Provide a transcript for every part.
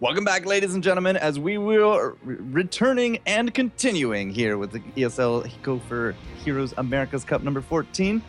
Welcome back, ladies and gentlemen, as we will returning and continuing here with the ESL Go4Heroes Americas Cup number 14.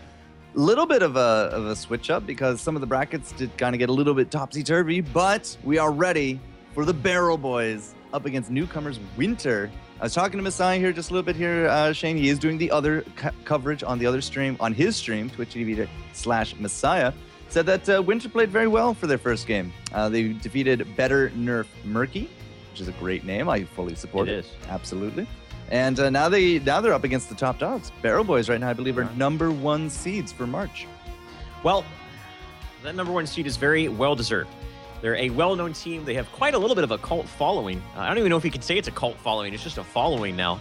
Little bit of a switch up because some of the brackets did kind of get a little bit topsy-turvy, but we are ready for the Barrel Boys up against newcomers WinteR. I was talking to Messiah here just a little bit here, Shane. He is doing the other coverage on the other stream, on his stream, twitch.tv/Messiah. Said that WinteR played very well for their first game. They defeated Better Nerf Murky, which is a great name. I fully support it. It is. Absolutely. And now they're up against the top dogs. Barrel Boys right now, I believe, are #1 seeds for March. Well, that #1 seed is very well-deserved. They're a well-known team. They have quite a little bit of a cult following. I don't even know if you can say it's a cult following. It's just a following now.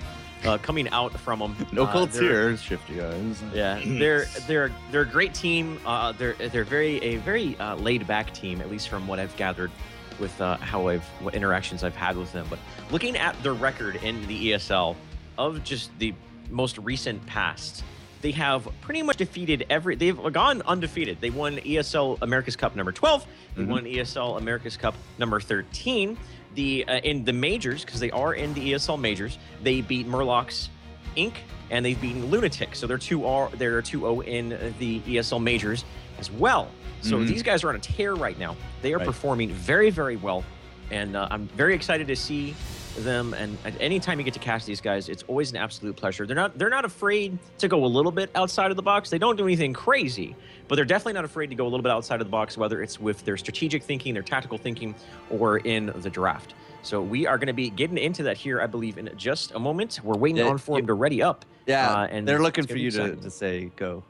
Coming out from them. No cults here, Shifty guys. Yeah, they're a great team. They're a very laid back team, at least from what I've gathered with what interactions I've had with them. But looking at their record in the ESL of just the most recent past, they have pretty much defeated they've gone undefeated. They won ESL Americas Cup number 12. They won ESL Americas Cup number 13. In the majors, because they are in the ESL majors, they beat Murlocs Inc. and they've beaten Lunatic. So they're 2-0 in the ESL majors as well. So these guys are on a tear right now. They are performing very, very well, and I'm very excited to see them. And at any time you get to cast these guys, it's always an absolute pleasure. They're not afraid to go a little bit outside of the box. They don't do anything crazy, but they're definitely not afraid to go a little bit outside of the box, whether it's with their strategic thinking, their tactical thinking, or in the draft. So we are going to be getting into that here, I believe, in just a moment. We're waiting on for them to ready up. Yeah, and they're looking for you to say go.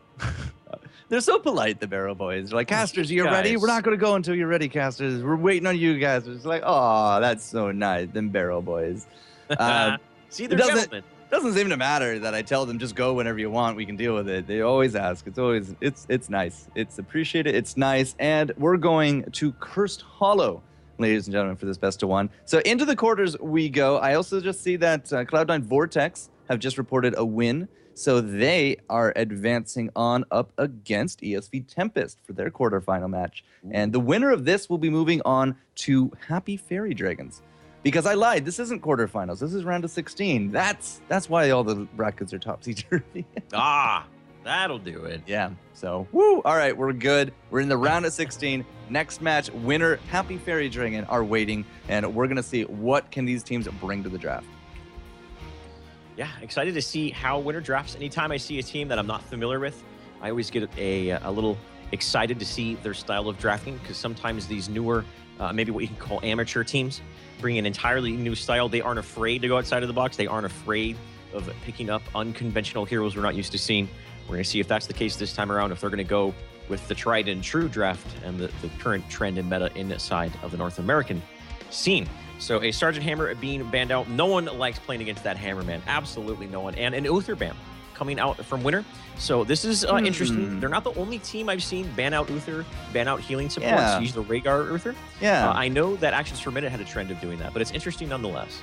They're so polite, the Barrel Boys. They're like, casters, you're ready? We're not going to go until you're ready, casters. We're waiting on you guys. It's like, oh, that's so nice, them Barrel Boys. See, they're gentlemen. It doesn't seem to matter that I tell them just go whenever you want. We can deal with it. They always ask. It's nice. It's appreciated. It's nice. And we're going to Cursed Hollow, ladies and gentlemen, for this best of one. So into the quarters we go. I also just see that Cloud9 Vortex have just reported a win. So they are advancing on up against ESV Tempest for their quarterfinal match. And the winner of this will be moving on to Happy Fairy Dragons. Because I lied, this isn't quarterfinals. This is round of 16. That's why all the brackets are topsy-turvy. That'll do it. Yeah, so, woo! All right, we're good. We're in the round of 16. Next match, winner, Happy Fairy Dragon are waiting. And we're going to see what can these teams bring to the draft. Yeah, excited to see how WinteR drafts. Anytime I see a team that I'm not familiar with, I always get a little excited to see their style of drafting, because sometimes these newer, maybe what you can call amateur teams, bring an entirely new style. They aren't afraid to go outside of the box. They aren't afraid of picking up unconventional heroes we're not used to seeing. We're going to see if that's the case this time around, if they're going to go with the tried and true draft and the current trend and meta inside of the North American scene. So a Sergeant Hammer being banned out. No one likes playing against that Hammer, man. Absolutely no one. And an Uther ban coming out from WinteR. So this is interesting. They're not the only team I've seen ban out Uther, ban out healing supports, use the Rhaegar Uther. Yeah. I know that Actions for Minute had a trend of doing that, but it's interesting nonetheless.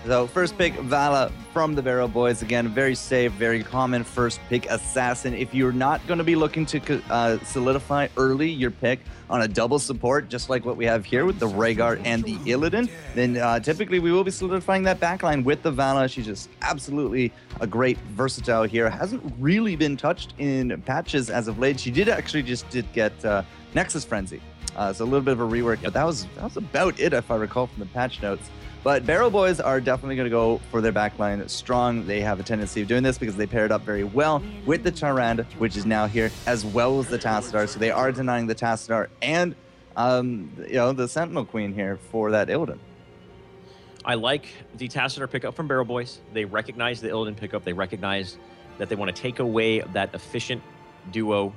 So first pick, Vala from the Barrel Boys. Again, very safe, very common first pick assassin. If you're not going to be looking to solidify early your pick on a double support, just like what we have here with the Rhaegar and the Illidan, then typically we will be solidifying that backline with the Vala. She's just absolutely a great versatile hero. Hasn't really been touched in patches as of late. She did get Nexus Frenzy. So a little bit of a rework, but that was about it if I recall from the patch notes. But Barrel Boys are definitely going to go for their backline strong. They have a tendency of doing this because they paired up very well with the Tyrande, which is now here, as well as the Tassadar. So they are denying the Tassadar and the Sentinel Queen here for that Illidan. I like the Tassadar pickup from Barrel Boys. They recognize the Illidan pickup. They recognize that they want to take away that efficient duo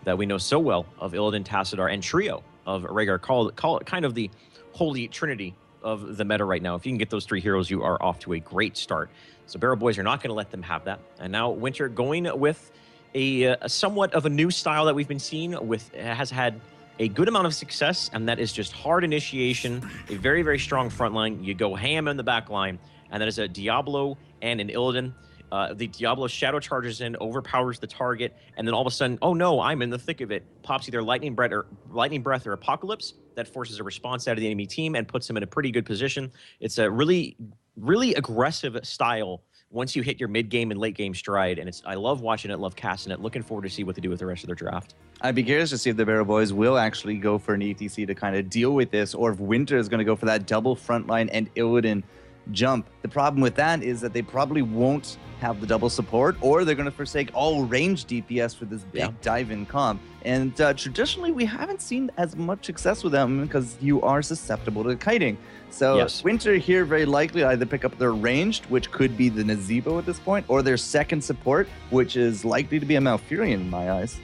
that we know so well of Illidan, Tassadar, and trio of Rhaegar. Call it kind of the holy trinity of the meta right now. If you can get those three heroes, you are off to a great start. So Barrel Boys are not going to let them have that. And now WinteR going with a somewhat of a new style that we've been seeing has had a good amount of success, and that is just hard initiation, a very, very strong front line. You go ham in the back line, and that is a Diablo and an Illidan. The Diablo Shadow charges in, overpowers the target, and then all of a sudden, oh no, I'm in the thick of it. Pops either Lightning Breath or Apocalypse that forces a response out of the enemy team and puts them in a pretty good position. It's a really, really aggressive style once you hit your mid-game and late-game stride, and I love watching it, love casting it, looking forward to see what they do with the rest of their draft. I'd be curious to see if the Barrel Boys will actually go for an ETC to kind of deal with this, or if WinteR is going to go for that double frontline and Illidan jump. The problem with that is that they probably won't have the double support, or they're going to forsake all range DPS for this big dive-in comp. And traditionally, we haven't seen as much success with them because you are susceptible to kiting. So WinteR here very likely either pick up their ranged, which could be the Nazeebo at this point, or their second support, which is likely to be a Malfurion in my eyes.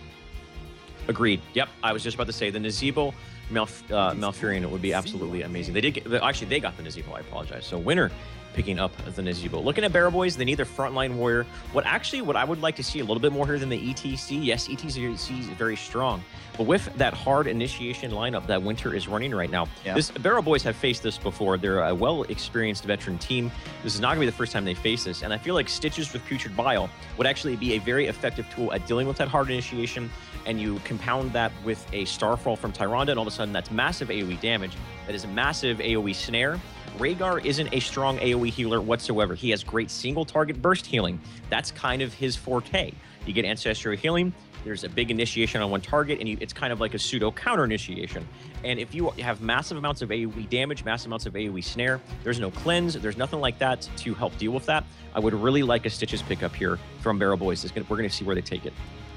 Agreed. Yep, I was just about to say the Nazeebo Malfurion would be absolutely amazing. They did actually they got the Nazeebo. I apologize. So WinteR picking up the Nazeebo. Looking at Barrel Boys, they need their frontline warrior. What I would like to see a little bit more here than the ETC. Yes, ETC is very strong, but with that hard initiation lineup that WinteR is running right now, this Barrel Boys have faced this before. They're a well-experienced veteran team. This is not going to be the first time they face this, and I feel like Stitches with Putrid Bile would actually be a very effective tool at dealing with that hard initiation. And you compound that with a Starfall from Tyrande, and all of a sudden that's massive AoE damage. That is a massive AoE snare. Rhaegar isn't a strong AoE healer whatsoever. He has great single target burst healing. That's kind of his forte. You get ancestral healing, there's a big initiation on one target, and it's kind of like a pseudo counter initiation. And if you have massive amounts of AoE damage, massive amounts of AoE snare, there's no cleanse, there's nothing like that to help deal with that. I would really like a Stitches pickup here from Barrel Boys. We're going to see where they take it.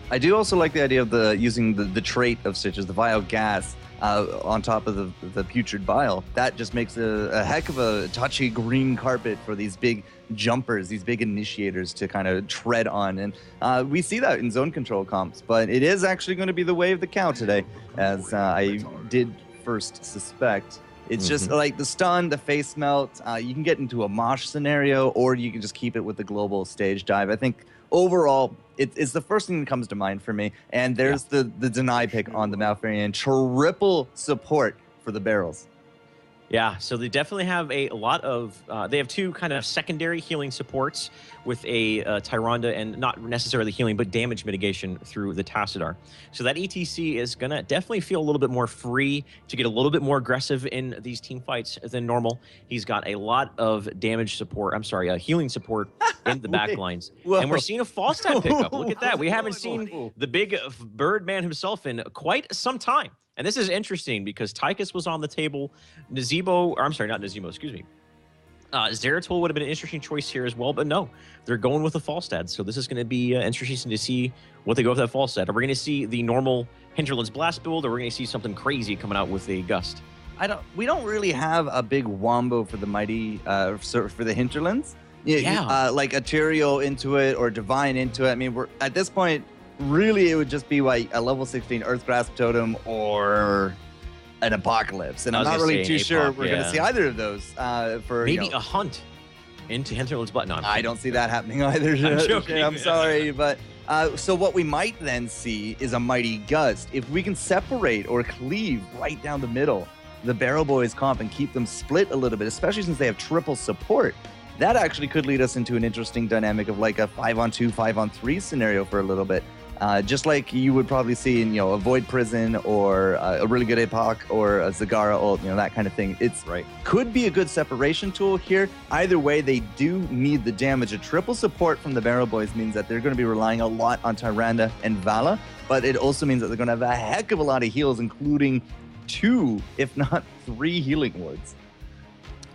I do also like the idea of using the trait of Stitches, the Vile Gas, on top of the Putrid Bile. That just makes a heck of a touchy green carpet for these big jumpers, these big initiators to kind of tread on. And we see that in zone control comps, but it is actually going to be the way of the cow today, as I did first suspect. It's just like the stun, the face melt. You can get into a mosh scenario, or you can just keep it with the global stage dive. I think overall, it's the first thing that comes to mind for me. And there's the deny pick on the Malfurion. Triple support for the barrels. Yeah, so they definitely have a lot of, they have two kind of secondary healing supports with a Tyrande, and not necessarily healing, but damage mitigation through the Tassadar. So that ETC is going to definitely feel a little bit more free to get a little bit more aggressive in these team fights than normal. He's got a lot of damage support, healing support in the back lines. And we're seeing a Falstad pickup. Look at that. We haven't seen the big Birdman himself in quite some time. And this is interesting because Tychus was on the table. Zeratul would have been an interesting choice here as well, but no, they're going with a Falstad. So this is going to be interesting to see what they go with that Falstad. Are we going to see the normal Hinterlands Blast build, or are we going to see something crazy coming out with a Gust? We don't really have a big wombo for the mighty, for the Hinterlands. Like Ethereal into it or Divine into it. I mean, we're at this point. Really, it would just be like a level 16 Earth Grasp Totem or an Apocalypse. And I'm not really too sure we're going to see either of those. Maybe a hunt into Hinterlands Blood. No, I don't see that happening either. I'm joking. I'm sorry, but so what we might then see is a Mighty Gust. If we can separate or cleave right down the middle the Barrel Boys comp and keep them split a little bit, especially since they have triple support, that actually could lead us into an interesting dynamic of like a 5-on-2, 5-on-3 scenario for a little bit. Just like you would probably see in, a Void Prison or a really good Apoc or a Zagara ult, that kind of thing. Could be a good separation tool here. Either way, they do need the damage. A triple support from the Barrel Boys means that they're going to be relying a lot on Tyrande and Vala, but it also means that they're going to have a heck of a lot of heals, including 2, if not 3 healing wards.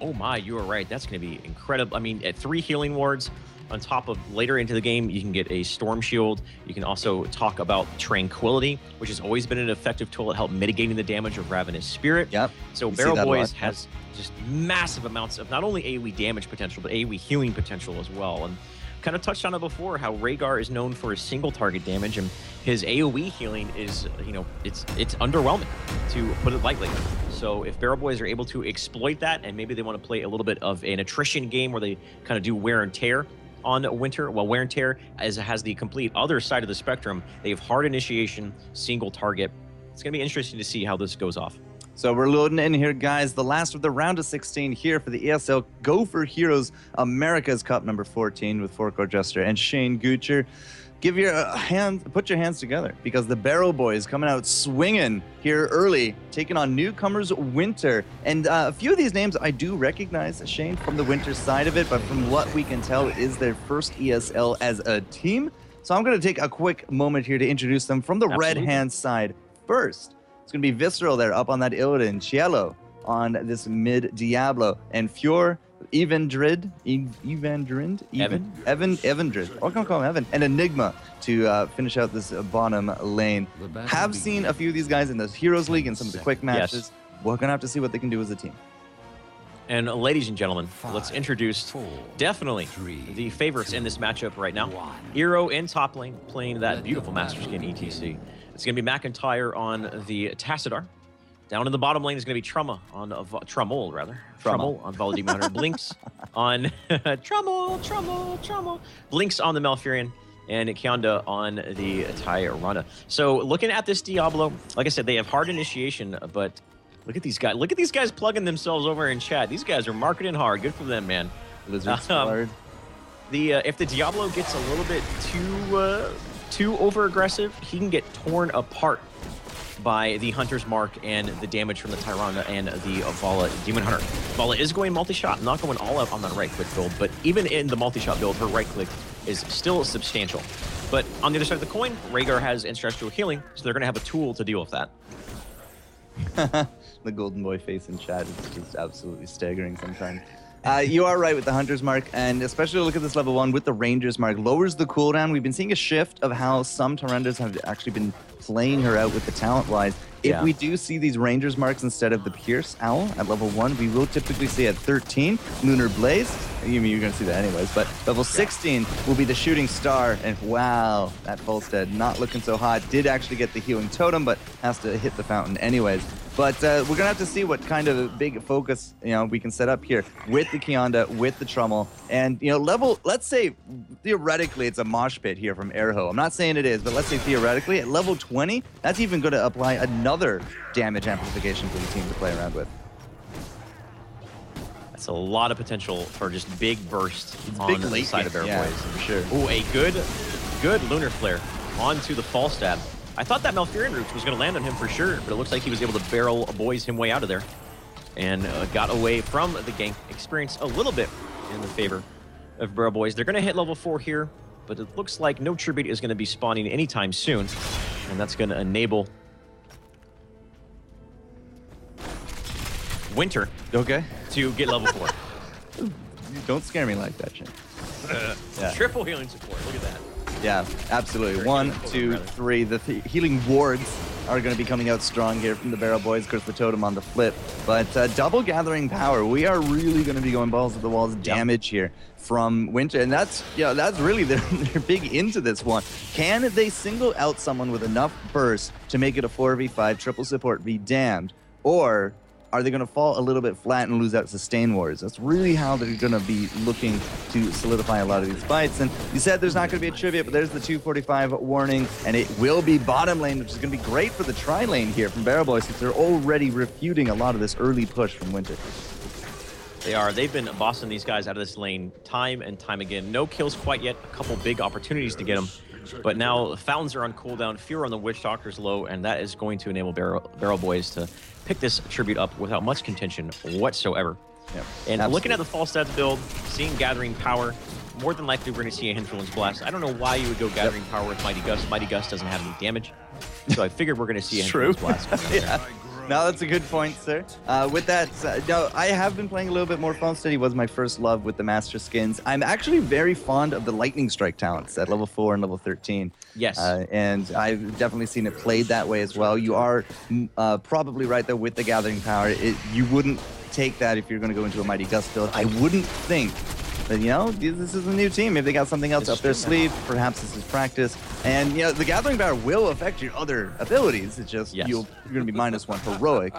Oh my, you are right. That's going to be incredible. I mean, at 3 healing wards, on top of later into the game, you can get a Storm Shield. You can also talk about Tranquility, which has always been an effective tool at help mitigating the damage of Ravenous Spirit. Yep. So Barrel Boys has just massive amounts of not only AoE damage potential, but AoE healing potential as well. And kind of touched on it before, how Rhaegar is known for his single target damage, and his AoE healing is, it's underwhelming, to put it lightly. So if Barrel Boys are able to exploit that, and maybe they want to play a little bit of an attrition game where they kind of do wear and tear on WinteR, well, wear and tear has the complete other side of the spectrum. They have hard initiation, single target. It's going to be interesting to see how this goes off. So we're loading in here, guys. The last of the round of 16 here for the ESL Go4Heroes Americas Cup number 14 with FourCourtJester and Shane Gucher. Put your hands together because the Barrel Boys coming out swinging here early, taking on newcomers WinteR. And a few of these names I do recognize, Shane, from the WinteR side of it, but from what we can tell is their first ESL as a team. So I'm going to take a quick moment here to introduce them from the red hand side first. It's going to be Visceral there up on that Illidan, Cielo on this mid Diablo, and Fjord, Evandrid, I'm gonna call him Evan, and Enigma to finish out this bottom lane. Have seen a few of these guys in the Heroes League and some of the quick matches. Yes. We're gonna have to see what they can do as a team. And ladies and gentlemen, let's introduce definitely the favorites in this matchup right now. Eero in top lane, playing that beautiful Master Skin ETC. It's gonna be McIntyre on the Tassadar. Down in the bottom lane is going to be Trummel on Volatile Hunter. Blinks on Trummel. Blinks on the Malfurion, and Kionda on the Tyrande. So looking at this Diablo, like I said, they have hard initiation, but look at these guys. Look at these guys plugging themselves over in chat. These guys are marketing hard. Good for them, man. Lizard's hard. If the Diablo gets a little bit too over aggressive, he can get torn apart by the Hunter's Mark and the damage from the Tyrande and the Vala Demon Hunter. Vala is going multi-shot, not going all out on that right-click build, but even in the multi-shot build, her right-click is still substantial. But on the other side of the coin, Rhaegar has ancestral healing, so they're going to have a tool to deal with that. The Golden Boy face in chat is just absolutely staggering sometimes. You are right with the Hunter's Mark, and especially look at this level 1 with the Ranger's Mark. Lowers the cooldown. We've been seeing a shift of how some Tyrandas have actually been playing her out with the talent-wise. If we do see these Ranger's Marks instead of the Pierce Owl at level 1, we will typically see at 13 Lunar Blaze. You're going to see that anyways, but level 16 will be the Shooting Star, and wow, that Volstead not looking so hot. Did actually get the Healing Totem, but has to hit the fountain anyways. But we're going to have to see what kind of big focus, we can set up here with the Kionda, with the Trummel, and, let's say theoretically it's a mosh pit here from Erho. I'm not saying it is, but let's say theoretically at level 20, that's even going to apply another damage amplification for the team to play around with. That's a lot of potential for just big burst on the side of Barrel Boys. For sure. Ooh, a good Lunar Flare onto the Fall Stab. I thought that Malfurion Roots was going to land on him for sure, but it looks like he was able to Barrel Boys him way out of there and got away from the gank. Experienced a little bit in the favor of Barrel Boys. They're going to hit level 4 here, but it looks like no Tribute is going to be spawning anytime soon, and that's going to enable WinteR to get level 4. Don't scare me like that, Shane. Triple healing support. Look at that. Yeah, absolutely. 1, 2, 3. The healing wards are going to be coming out strong here from the Barrel Boys. Of course, the totem on the flip. But double gathering power. We are really going to be going balls to the walls damage here from WinteR. And that's really they're big into this one. Can they single out someone with enough burst to make it a 4v5 triple support be damned? Or are they going to fall a little bit flat and lose out sustain wars? That's really how they're going to be looking to solidify a lot of these fights. And you said there's not going to be a tribute, but there's the 245 warning, and it will be bottom lane, which is going to be great for the tri lane here from Barrel Boys, since they're already refuting a lot of this early push from WinteR. They are. They've been bossing these guys out of this lane time and time again. No kills quite yet. A couple big opportunities to get them. But now Fountains are on cooldown, Fear on the Witch Doctor's low, and that is going to enable Barrel Boys to pick this tribute up without much contention whatsoever. Yep, and looking at the False Stats build, seeing Gathering Power, more than likely we're going to see a Influence Blast. I don't know why you would go Gathering Power with Mighty Gust. Mighty Gust doesn't have any damage, so I figured we're going to see a Influence Blast. No, that's a good point, sir. With that, I have been playing a little bit more False Steady. Was my first love with the Master Skins. I'm actually very fond of the Lightning Strike talents at level 4 and level 13. Yes. And I've definitely seen it played that way as well. You are probably right, though, with the Gathering Power. You wouldn't take that if you're going to go into a Mighty Gust build. I wouldn't think. But, this is a new team. If they got something else up their sleeve, perhaps this is practice. And, the Gathering Power will affect your other abilities. It's just you're going to be -1 heroic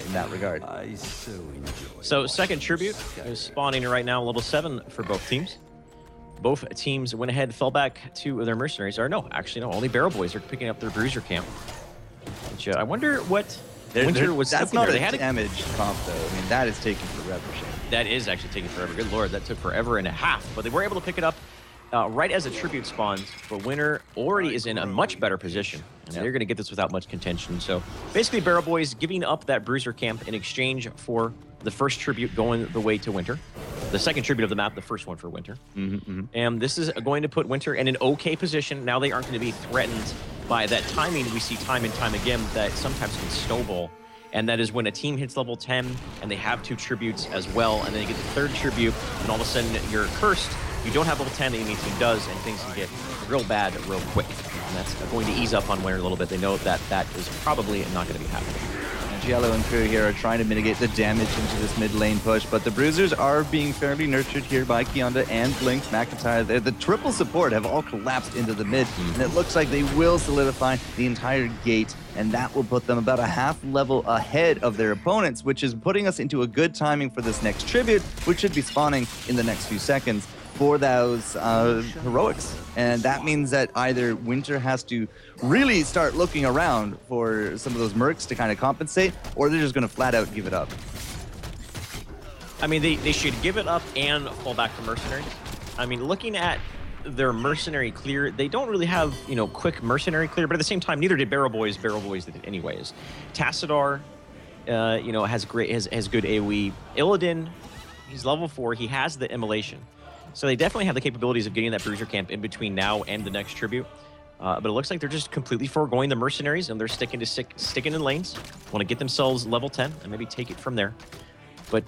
in that regard. So, second Tribute is spawning right now, level 7 for both teams. Both teams went ahead, fell back to their mercenaries. Or no, actually, no. Only Barrel Boys are picking up their Bruiser camp. Which, I wonder what WinteR was that's slipping not there. a They had damage comp, though. I mean, that is taking forever, Shane. That is actually taking forever. Good lord, that took forever and a half. But they were able to pick it up right as a tribute spawns. But WinteR already is in a much better position. And they're going to get this without much contention. So basically, Barrel Boys giving up that Bruiser camp in exchange for the first tribute going the way to WinteR. The second tribute of the map, the first one for WinteR. And this is going to put WinteR in an okay position. Now they aren't going to be threatened by that timing we see time and time again that sometimes can snowball. And that is when a team hits level 10 and they have 2 tributes as well, and then you get the third tribute, and all of a sudden you're cursed. You don't have level 10, the enemy team does, and things can get real bad real quick. And that's going to ease up on WinteR a little bit. They know that that is probably not going to be happening. Giallo and crew here are trying to mitigate the damage into this mid lane push, but the Bruisers are being fairly nurtured here by Kionda and Blink McIntyre. The triple support have all collapsed into the mid, and it looks like they will solidify the entire gate, and that will put them about a half level ahead of their opponents, which is putting us into a good timing for this next tribute, which should be spawning in the next few seconds for those heroics. And that means that either WinteR has to really start looking around for some of those mercs to kind of compensate, or they're just going to flat out give it up. I mean, they should give it up and fall back to mercenaries. I mean, looking at their mercenary clear, they don't really have, you know, quick mercenary clear, but at the same time, neither did Barrel Boys. Barrel Boys did it anyways. Tassadar, you know, has good AoE. Illidan, he's level 4. He has the immolation. So they definitely have the capabilities of getting that Bruiser camp in between now and the next tribute. But it looks like they're just completely foregoing the mercenaries, and they're sticking in lanes. Want to get themselves level 10 and maybe take it from there. But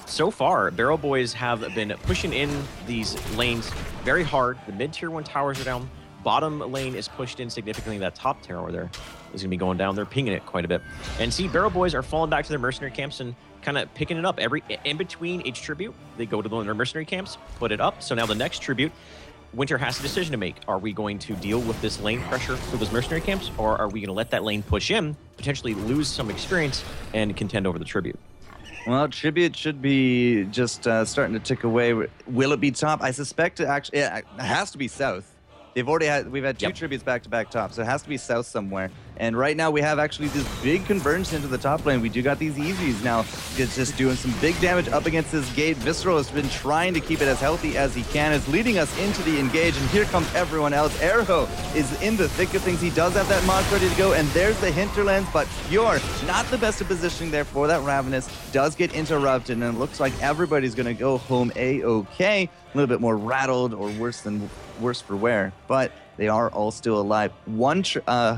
so far, Barrel Boys have been pushing in these lanes very hard. The mid-tier 1 towers are down. Bottom lane is pushed in significantly. That top tower there is going to be going down. They're pinging it quite a bit. And see, Barrel Boys are falling back to their mercenary camps and kind of picking it up. In between each tribute, they go to their mercenary camps, put it up. So now the next tribute, WinteR has a decision to make. Are we going to deal with this lane pressure for those mercenary camps, or are we going to let that lane push in, potentially lose some experience, and contend over the tribute? Well, tribute should be just starting to tick away. Will it be top? I suspect it has to be south. We've had 2 tributes back-to-back top, so it has to be south somewhere. And right now we have actually this big convergence into the top lane. We do got these easies now. It's just doing some big damage up against this gate. Visceral has been trying to keep it as healthy as he can. It's leading us into the engage, and here comes everyone else. Erho is in the thick of things. He does have that mod ready to go, and there's the hinterlands, but Pure, not the best of positioning there for that Ravenous, does get interrupted, and it looks like everybody's going to go home A-okay. A little bit more rattled, or worse for wear, but they are all still alive. 1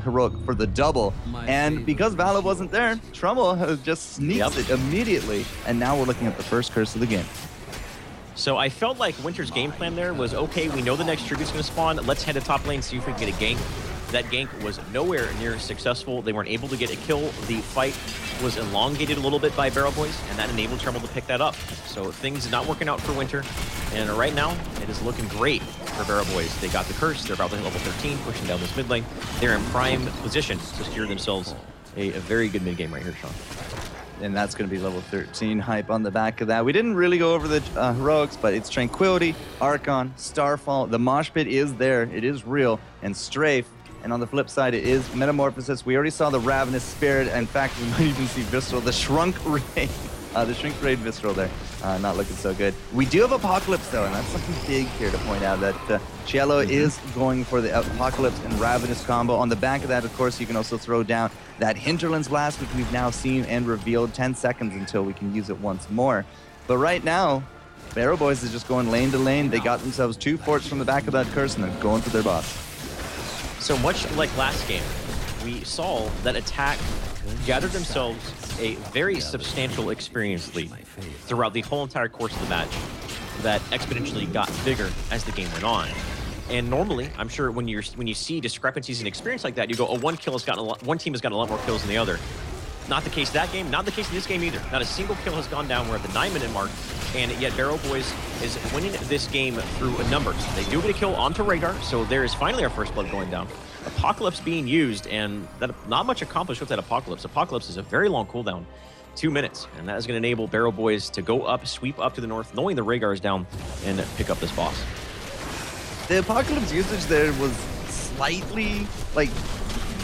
heroic for the double, and because Vala wasn't there, Trummel just sneaks it immediately, and now we're looking at the first curse of the game. So I felt like WinteR's game plan there was, okay, we know the next tribute's going to spawn. Let's head to top lane, see if we can get a gank. That gank was nowhere near successful. They weren't able to get a kill. The fight was elongated a little bit by Barrel Boys, and that enabled Trummel to pick that up. So things not working out for WinteR. And right now, it is looking great for Barrel Boys. They got the curse. They're about to hit level 13, pushing down this mid lane. They're in prime position to secure themselves a very good mid game right here, Sean. And that's going to be level 13 hype on the back of that. We didn't really go over the heroics, but it's Tranquility, Archon, Starfall. The mosh pit is there. It is real. And Strafe. And on the flip side, it is Metamorphosis. We already saw the Ravenous Spirit. In fact, we might even see Visceral, the Shrunk Raid. The Shrink Raid Visceral there. Not looking so good. We do have Apocalypse, though, and that's something big here to point out, that Cielo is going for the Apocalypse and Ravenous combo. On the back of that, of course, you can also throw down that Hinterlands Blast, which we've now seen and revealed. 10 seconds until we can use it once more. But right now, Barrel Boys is just going lane to lane. They got themselves 2 forts from the back of that curse, and they're going for their boss. So much like last game, we saw that Attack gathered themselves a very substantial experience lead throughout the whole entire course of the match that exponentially got bigger as the game went on. And normally, I'm sure when you see discrepancies in experience like that, you go, oh, one team has gotten a lot more kills than the other. Not the case that game, not the case in this game either. Not a single kill has gone down. We're at the 9-minute mark, and yet Barrel Boys is winning this game through numbers. They do get a kill onto Rhaegar, so there is finally our first blood going down. Apocalypse being used, and that not much accomplished with that Apocalypse. Apocalypse is a very long cooldown, 2 minutes, and that is going to enable Barrel Boys to go up, sweep up to the north, knowing the Rhaegar is down, and pick up this boss. The Apocalypse usage there was slightly, like,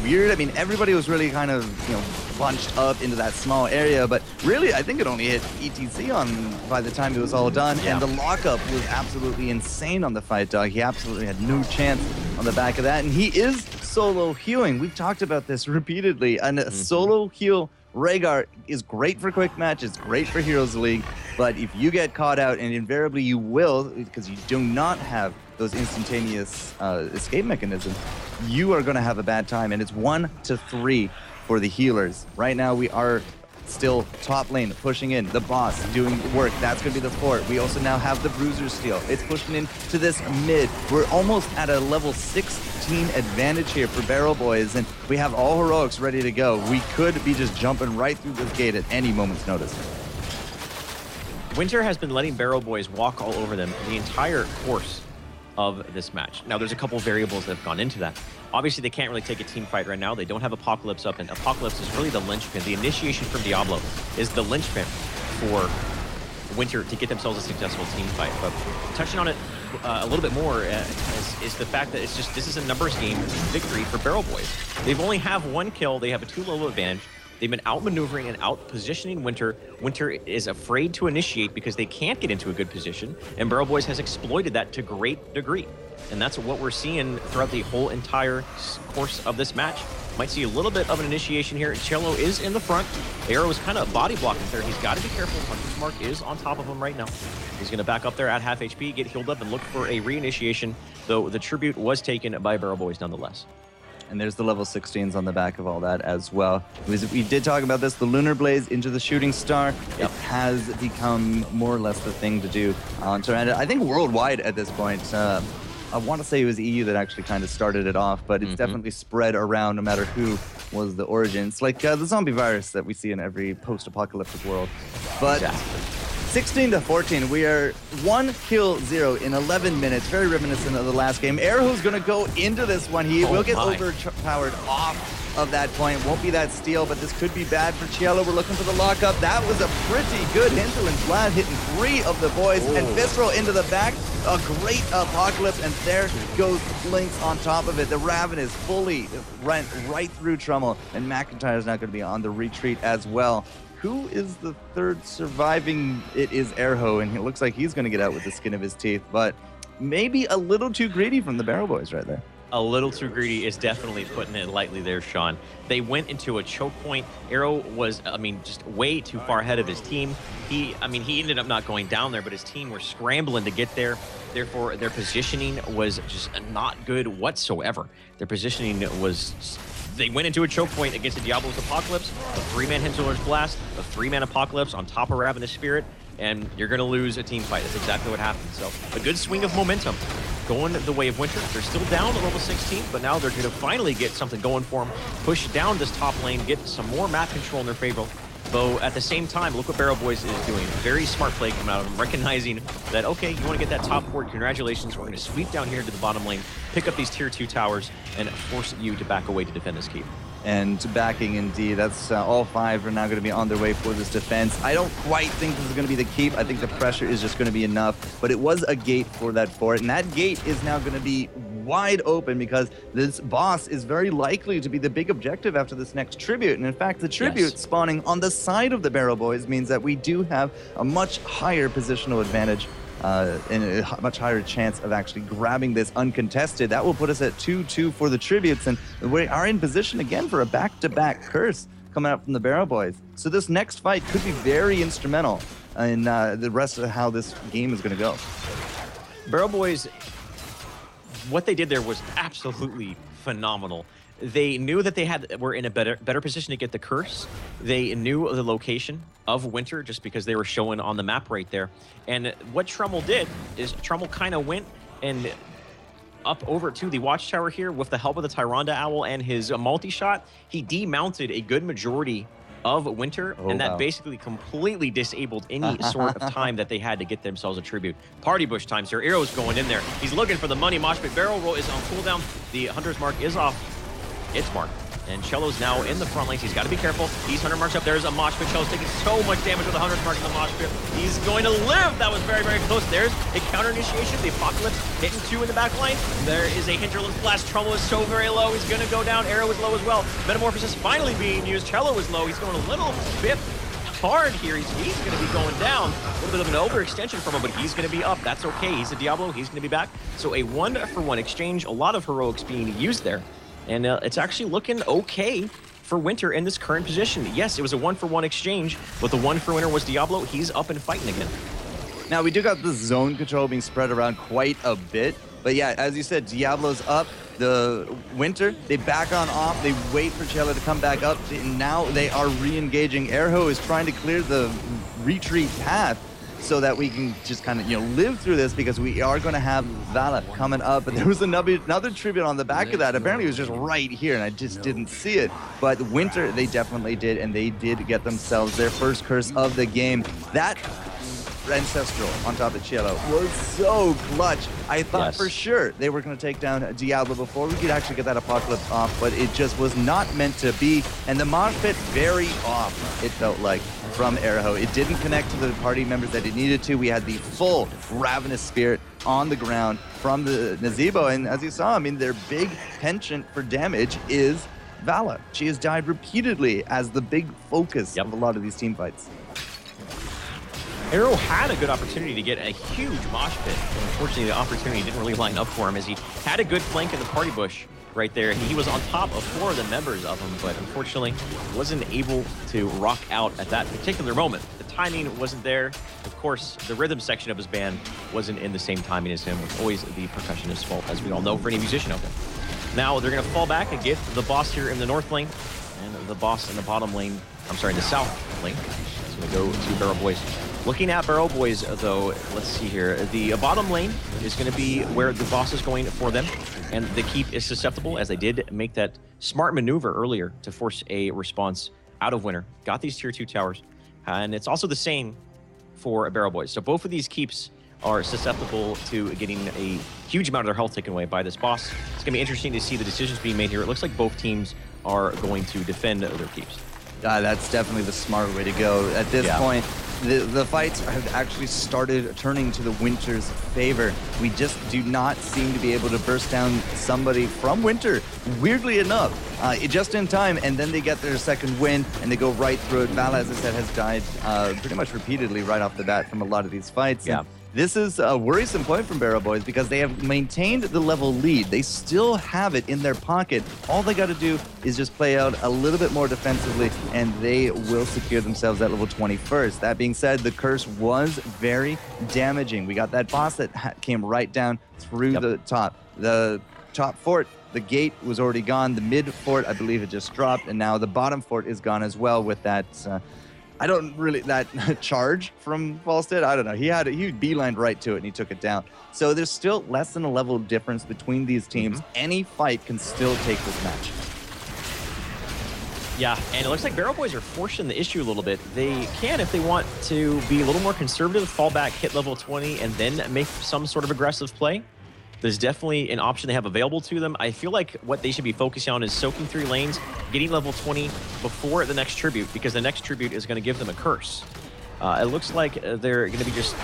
weird. I mean, everybody was really kind of, bunched up into that small area, but really, I think it only hit ETC by the time it was all done, and the lockup was absolutely insane on the fight dog. He absolutely had no chance on the back of that, and he is solo healing. We've talked about this repeatedly, and a solo heal Rhaegar is great for quick matches, great for Heroes League, but if you get caught out, and invariably you will, because you do not have those instantaneous escape mechanisms, you are going to have a bad time, and it's 1 to 3 for the healers. Right now, we are still top lane, pushing in. The boss doing work. That's going to be the fort. We also now have the bruiser steal. It's pushing into this mid. We're almost at a level 16 advantage here for Barrel Boys, and we have all heroics ready to go. We could be just jumping right through this gate at any moment's notice. WinteR has been letting Barrel Boys walk all over them the entire course of this match. Now, there's a couple variables that have gone into that. Obviously, they can't really take a team fight right now. They don't have Apocalypse up, and Apocalypse is really the linchpin. The initiation from Diablo is the linchpin for WinteR to get themselves a successful team fight. But touching on it a little bit more is the fact that this is a numbers game victory for Barrel Boys. They've only have 1 kill. They have a 2-level advantage. They've been outmaneuvering and out-positioning WinteR. WinteR is afraid to initiate because they can't get into a good position, and Barrel Boys has exploited that to great degree. And that's what we're seeing throughout the whole entire course of this match. Might see a little bit of an initiation here. Cello is in the front. Arrow is kind of body blocking there. He's got to be careful. Hunter's Mark is on top of him right now. He's going to back up there at half HP, get healed up, and look for a reinitiation, though the tribute was taken by Barrel Boys nonetheless. And there's the level 16s on the back of all that as well. We did talk about this, the Lunar Blaze into the Shooting Star. It has become more or less the thing to do. And I think worldwide at this point, I want to say it was EU that actually kind of started it off, but it's definitely spread around no matter who was the origin. It's like the zombie virus that we see in every post-apocalyptic world. But 16 to 14, we are 1 kill 0 in 11 minutes. Very reminiscent of the last game. Airho's going to go into this one. He will get overpowered off of that point. Won't be that steal, but this could be bad for Cielo. We're looking for the lockup. That was a pretty good hinterland Vlad hitting 3 of the boys, and Visceral into the back. A great Apocalypse, and there goes Blinks on top of it. The Raven is fully rent right through Trummel, and McIntyre is now going to be on the retreat as well. Who is the third surviving? It is Airho, and it looks like he's going to get out with the skin of his teeth, but maybe a little too greedy from the Barrel Boys right there. A little too greedy is definitely putting it lightly there, Sean. They went into a choke point. Arrow was, just way too far ahead of his team. He ended up not going down there, but his team were scrambling to get there. Therefore, their positioning was just not good whatsoever. Their positioning was... They went into a choke point against the Diablo's Apocalypse, a 3-man Hinterland's Blast, a 3-man Apocalypse on top of Ravenous Spirit, and you're going to lose a team fight. That's exactly what happened. So a good swing of momentum going the way of WinteR. They're still down at level 16, but now they're going to finally get something going for them, push down this top lane, get some more map control in their favor. Though at the same time, look what Barrel Boys is doing. Very smart play coming out of them, recognizing that, okay, you want to get that top fort, congratulations, we're going to sweep down here to the bottom lane, pick up these tier 2 towers, and force you to back away to defend this keep. And backing indeed, that's all 5 are now going to be on their way for this defense. I don't quite think this is going to be the keep. I think the pressure is just going to be enough, but it was a gate for that fort, and that gate is now going to be wide open because this boss is very likely to be the big objective after this next tribute. And in fact, the tribute spawning on the side of the Barrel Boys means that we do have a much higher positional advantage and a much higher chance of actually grabbing this uncontested. That will put us at 2-2 for the tributes, and we are in position again for a back-to-back curse coming out from the Barrel Boys. So this next fight could be very instrumental in the rest of how this game is going to go. Barrel Boys, what they did there was absolutely phenomenal. They knew that they were in a better position to get the curse. They knew the location of WinteR just because they were showing on the map right there. And what Trummel did is Trummel kind of went and up over to the watchtower here with the help of the Tyrande Owl and his multi-shot. He demounted a good majority of WinteR, and that basically completely disabled any sort of time that they had to get themselves a tribute. Party Bush times here. Arrow's going in there. He's looking for the money. Mosh Pit Barrel Roll is on cooldown. The Hunter's Mark is off its mark. And Cello's now in the front lanes. He's got to be careful. He's 100 marks up. There's a mosh pit. Cello's taking so much damage with 100 mark in the mosh pit. He's going to live. That was very, very close. There's a counter initiation. The Apocalypse hitting 2 in the back line. There is a Hinterland's Blast. Trumbull is so very low. He's going to go down. Arrow is low as well. Metamorphosis finally being used. Cello is low. He's going a little bit hard here. He's going to be going down. A little bit of an overextension from him, but he's going to be up. That's okay. He's a Diablo. He's going to be back. So a 1-for-1 exchange. A lot of heroics being used there. And it's actually looking okay for WinteR in this current position. Yes, it was a 1-for-1 exchange, but the 1-for-winner was Diablo. He's up and fighting again. Now, we do got the zone control being spread around quite a bit. But yeah, as you said, Diablo's up. The WinteR, they back on off. They wait for Cello to come back up. And now they are re-engaging. Erho is trying to clear the retreat path so that we can just kind of, live through this, because we are going to have Vala coming up. But there was another tribute on the back of that. Apparently it was just right here, and I just didn't see it. But WinteR, they definitely did, and they did get themselves their first curse of the game. That Ancestral on top of Cello was so clutch. I thought for sure they were going to take down Diablo before we could actually get that Apocalypse off, but it just was not meant to be. And the mosh pit very off, it felt like, from Erho. It didn't connect to the party members that it needed to. We had the full Ravenous Spirit on the ground from the Nazebo, and as you saw, I mean, their big penchant for damage is Vala. She has died repeatedly as the big focus of a lot of these team fights. Arrow had a good opportunity to get a huge mosh pit. Unfortunately, the opportunity didn't really line up for him, as he had a good flank in the party bush right there. He was on top of 4 of the members of him, but unfortunately wasn't able to rock out at that particular moment. The timing wasn't there. Of course, the rhythm section of his band wasn't in the same timing as him, which is always the percussionist's fault, as we all know, for any musician out there. Now they're going to fall back and get the boss here in the north lane, and the boss in the bottom lane, I'm sorry, in the south lane. So we go to Barrel Boys. Looking at Barrel Boys, though, let's see here. The bottom lane is going to be where the boss is going for them, and the keep is susceptible, as they did make that smart maneuver earlier to force a response out of WinteR. Got these tier 2 towers, and it's also the same for Barrel Boys. So both of these keeps are susceptible to getting a huge amount of their health taken away by this boss. It's going to be interesting to see the decisions being made here. It looks like both teams are going to defend their keeps. That's definitely the smart way to go. At this point, the fights have actually started turning to the WinteR's favor. We just do not seem to be able to burst down somebody from WinteR, weirdly enough, just in time, and then they get their second win, and they go right through it. Vala, as I said, has died pretty much repeatedly right off the bat from a lot of these fights. Yeah. And this is a worrisome point from Barrel Boys, because they have maintained the level lead. They still have it in their pocket. All they got to do is just play out a little bit more defensively, and they will secure themselves that level 20 first. That being said, the curse was very damaging. We got that boss that came right down through the top. The top fort, the gate was already gone. The mid fort, I believe it just dropped, and now the bottom fort is gone as well with that... that charge from Falstead, I don't know. He beelined right to it and he took it down. So there's still less than a level difference between these teams. Any fight can still take this match. Yeah, and it looks like Barrel Boys are forcing the issue a little bit. They can, if they want to be a little more conservative, fall back, hit level 20, and then make some sort of aggressive play. There's definitely an option they have available to them. I feel like what they should be focusing on is soaking 3 lanes, getting level 20 before the next tribute, because the next tribute is going to give them a curse. It looks like they're going to be just,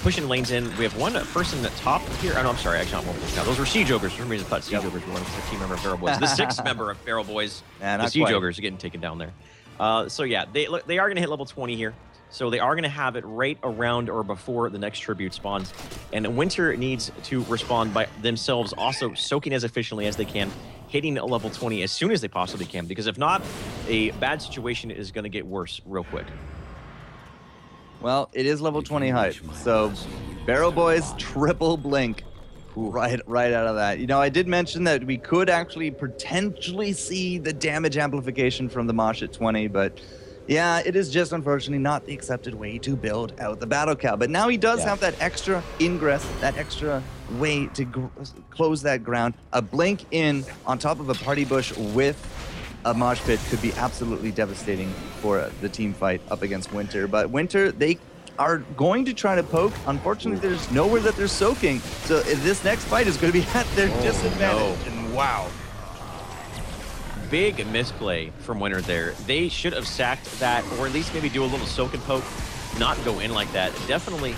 pushing lanes in. We have one person at top here. Oh, no, I'm sorry. Actually, not one person. No, those were Siege Ogres. For some reason, I thought Siege Ogres were one of the team member of Barrel Boys. The 6th member of Barrel Boys, the Siege Ogres are getting taken down there. So, yeah, they are going to hit level 20 here. So they are going to have it right around or before the next tribute spawns. And WinteR needs to respond by themselves also soaking as efficiently as they can, hitting a level 20 as soon as they possibly can, because if not, a bad situation is going to get worse real quick. Well, it is level 20 hype. So Barrel Boys triple blink right out of that. I did mention that we could actually potentially see the damage amplification from the Mosh at 20, but... yeah, it is just unfortunately not the accepted way to build out the Battle Cow. But now he does have that extra ingress, that extra way to close that ground. A blink in on top of a party bush with a mosh pit could be absolutely devastating for the team fight up against WinteR. But WinteR, they are going to try to poke. Unfortunately, there's nowhere that they're soaking. So this next fight is going to be at their disadvantage. No. And wow. big misplay from WinteR there. They should have sacked that, or at least maybe do a little soak and poke, not go in like that. Definitely,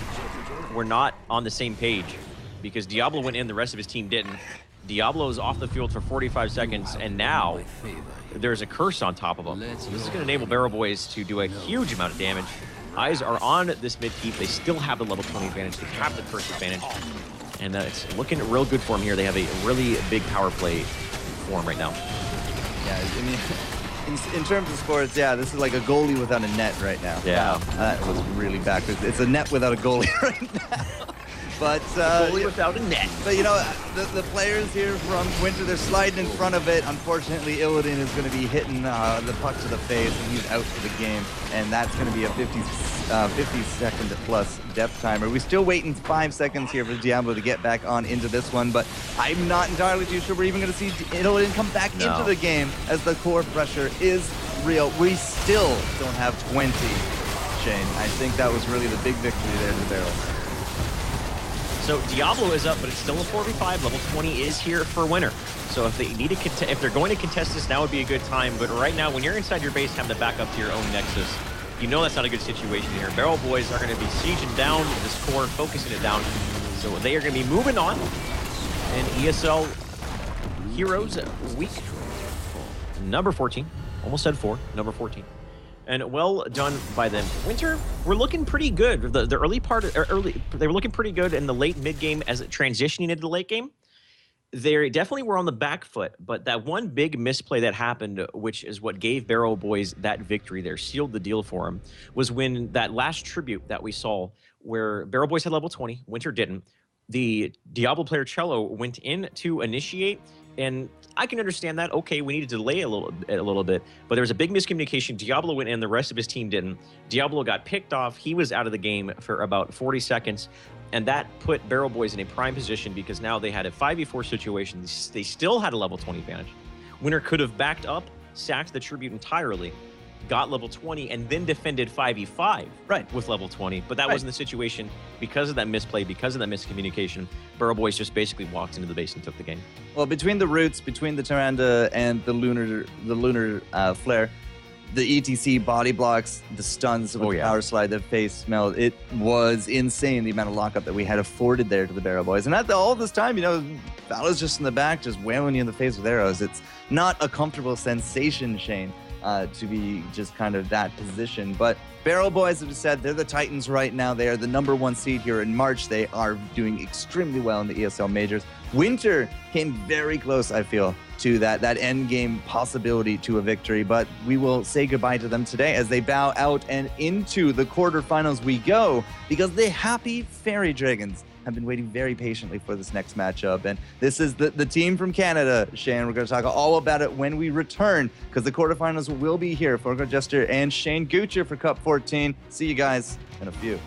we're not on the same page because Diablo went in, the rest of his team didn't. Diablo is off the field for 45 seconds, and now there's a curse on top of him. So this is going to enable Barrel Boys to do a huge amount of damage. Eyes are on this mid keep. They still have the level 20 advantage. They have the curse advantage. And it's looking real good for them here. They have a really big power play for them right now. Yeah, I mean, in terms of sports, yeah, this is like a goalie without a net right now. Yeah. Wow, that was really backwards. It's a net without a goalie right now. But goalie without a net. But you know, the players here from WinteR, they're sliding in front of it. Unfortunately, Illidan is going to be hitting the puck to the face, and he's out for the game. And that's going to be a 50-second plus death timer. We're still waiting 5 seconds here for Diablo to get back on into this one, but I'm not entirely too sure we're even going to see Illidan come back into the game as the core pressure is real. We still don't have 20, Shane. I think that was really the big victory there in the barrel. So Diablo is up, but it's still a 4v5. Level 20 is here for WinteR. So if they need to, if they're going to contest this, now would be a good time. But right now, when you're inside your base, having to back up to your own Nexus, you know that's not a good situation here. Barrel Boys are going to be sieging down this core, focusing it down. So they are going to be moving on. And ESL Heroes Week number 14. Almost said 4, number 14. And well done by them. WinteR, we're looking pretty good. The early part, they were looking pretty good in the late mid game as it transitioning into the late game. They definitely were on the back foot, but that one big misplay that happened, which is what gave Barrel Boys that victory there, sealed the deal for them, was when that last tribute that we saw where Barrel Boys had level 20, WinteR didn't. The Diablo player Cello went in to initiate, and I can understand that. Okay, we need to delay a little bit, but there was a big miscommunication. Diablo went in, the rest of his team didn't. Diablo got picked off. He was out of the game for about 40 seconds, and that put Barrel Boys in a prime position because now they had a 5v4 situation. They still had a level 20 advantage. WinteR could have backed up, sacked the tribute entirely, got level 20, and then defended 5v5 with level 20. But that wasn't the situation because of that misplay, because of that miscommunication. Barrel Boys just basically walked into the base and took the game. Well, between the roots, between the Tyrande and the lunar flare, the ETC body blocks, the stuns with the power slide, the face smell, it was insane the amount of lockup that we had afforded there to the Barrel Boys. And at all this time, you know, Valor's just in the back, just wailing you in the face with arrows. It's not a comfortable sensation, Shane. To be just kind of that position. But Barrel Boys, as I said, they're the Titans right now. They are the #1 seed here in March. They are doing extremely well in the ESL majors. WinteR came very close, I feel, to that end game possibility to a victory. But we will say goodbye to them today as they bow out and into the quarterfinals we go, because the happy Fairy Dragons have been waiting very patiently for this next matchup. And this is the team from Canada, Shane. We're going to talk all about it when we return, because the quarterfinals will be here. FourCourtJester and Shane Gucher for Cup 14. See you guys in a few.